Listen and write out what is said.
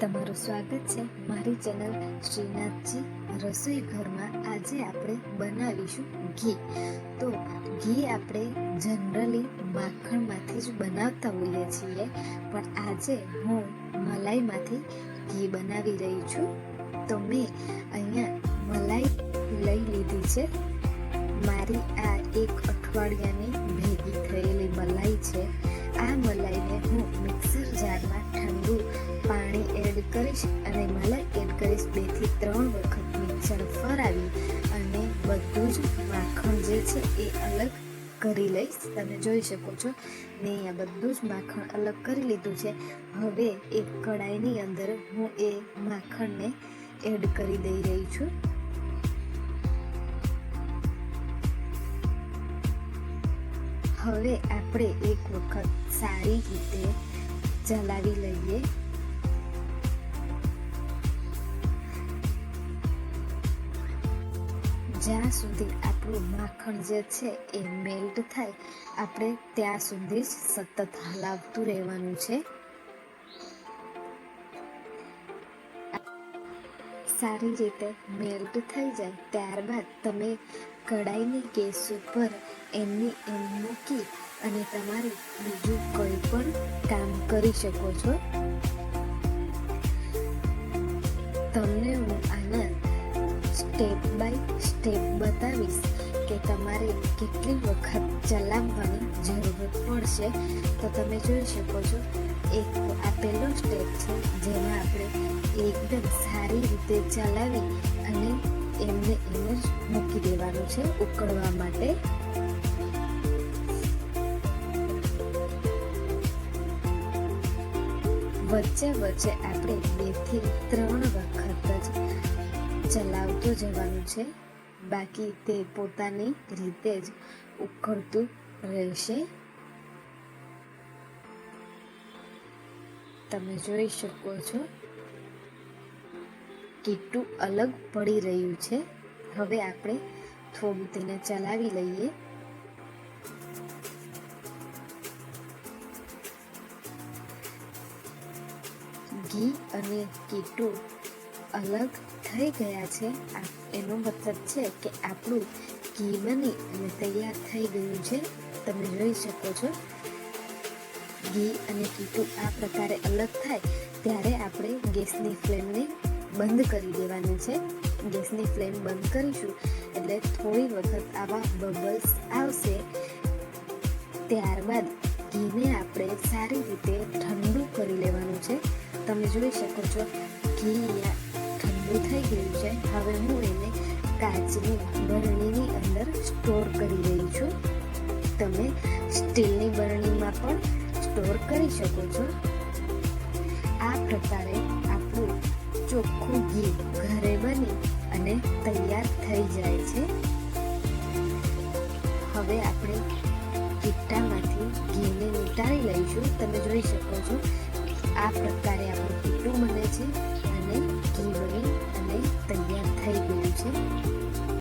તમારું સ્વાગત છે મારી ચેનલ શ્રીનાથજી રસોઈ ઘરમાં. આજે આપણે બનાવીશું ઘી. તો ઘી આપણે જનરલી માખણમાંથી જ બનાવતા હોઈએ છીએ, પણ આજે હું મલાઈમાંથી ઘી બનાવી રહી છું. તો મેં અહીંયા મલાઈ લઈ લીધી છે. મારી આ 1 અઠવાડિયાની ભેગી થયેલી મલાઈ છે. આ મલાઈને હું મિક્સર જારમાં ઠંડુ પાણી એડ કરીશ અને મલાઈ એડ કરીશ. 2 થી 3 વખત મિક્સર ફરાવી અને બધું જ માખણ જે છે એ અલગ કરી લઈશ. તમે જોઈ શકો છો મેં અહીંયા બધું જ માખણ અલગ કરી લીધું છે. હવે એક કડાઈની અંદર હું એ માખણને એડ કરી દઈ રહી છું. હવે આપણે એક વખત સારી રીતે ચલાવી લઈએ. જ્યાં સુધી આપણું માખણ જે છે એ મેલ્ટ થાય આપણે ત્યાં સુધી જ સતત હલાવતું રહેવાનું છે. સારી રીતે મેલ્ટ થઈ જાય ત્યારબાદ તમે કડાઈની ગેસ ઉપર એમની એમ મૂકી અને તમારે બીજું કોઈ પણ કામ કરી શકો છો. તમને હું આના સ્ટેપ બાય સ્ટેપ બતાવીશ કે તમારે કેટલી વખત ચલાવવાની જરૂરત પડશે. તો તમે જોઈ શકો છો આ પહેલો સ્ટેપ છે જેમાં આપણે એકદમ સારી રીતે ચલાવી અને એમને એમ જ મૂકી દેવાનું છે ઉકળવા માટે. વચ્ચે વચ્ચે આપણે 2 થી 3 વખત જ ચલાવતું જવાનું છે, બાકી તે પોતાની રીતે જ ઉકળતું રહેશે. તમે જોઈ શકો છો કેટલું અલગ પડી રહ્યું છે. હવે આપણે થોડું તેને ચલાવી લઈએ. ઘી અને કીટું અલગ થઈ ગયા છે. એનો મતલબ છે કે આપણું ઘી બની અને તૈયાર થઈ ગયું છે. તમે જોઈ શકો છો ઘી અને કીટું આ પ્રકારે અલગ થાય ત્યારે આપણે ગેસની ફ્લેમને બંધ કરી દેવાની છે. ગેસની ફ્લેમ બંધ કરીશું એટલે થોડી વખત આવા બબલ્સ આવશે. ત્યારબાદ ઘીને આપણે સારી રીતે ઠંડુ કરી લેવાનું છે. તમે જોઈ શકો છો ઘી ઠંડુ થઈ ગયું છે. હવે હું એને કાચની બરણીની અંદર સ્ટોર કરી રહી છું. તમે સ્ટીલની બરણીમાં પણ સ્ટોર કરી શકો છો. આ પ્રકારે આપણું ચોખ્ખું ઘી ઘરે બની અને તૈયાર થઈ જાય છે. હવે આપણે કીટામાંથી ઘીને નીતારી લઈશું. તમે જોઈ શકો છો આ પ્રકારે આપણું કીટું બને છે અને ઘી બની અને તૈયાર થઈ ગયું છે.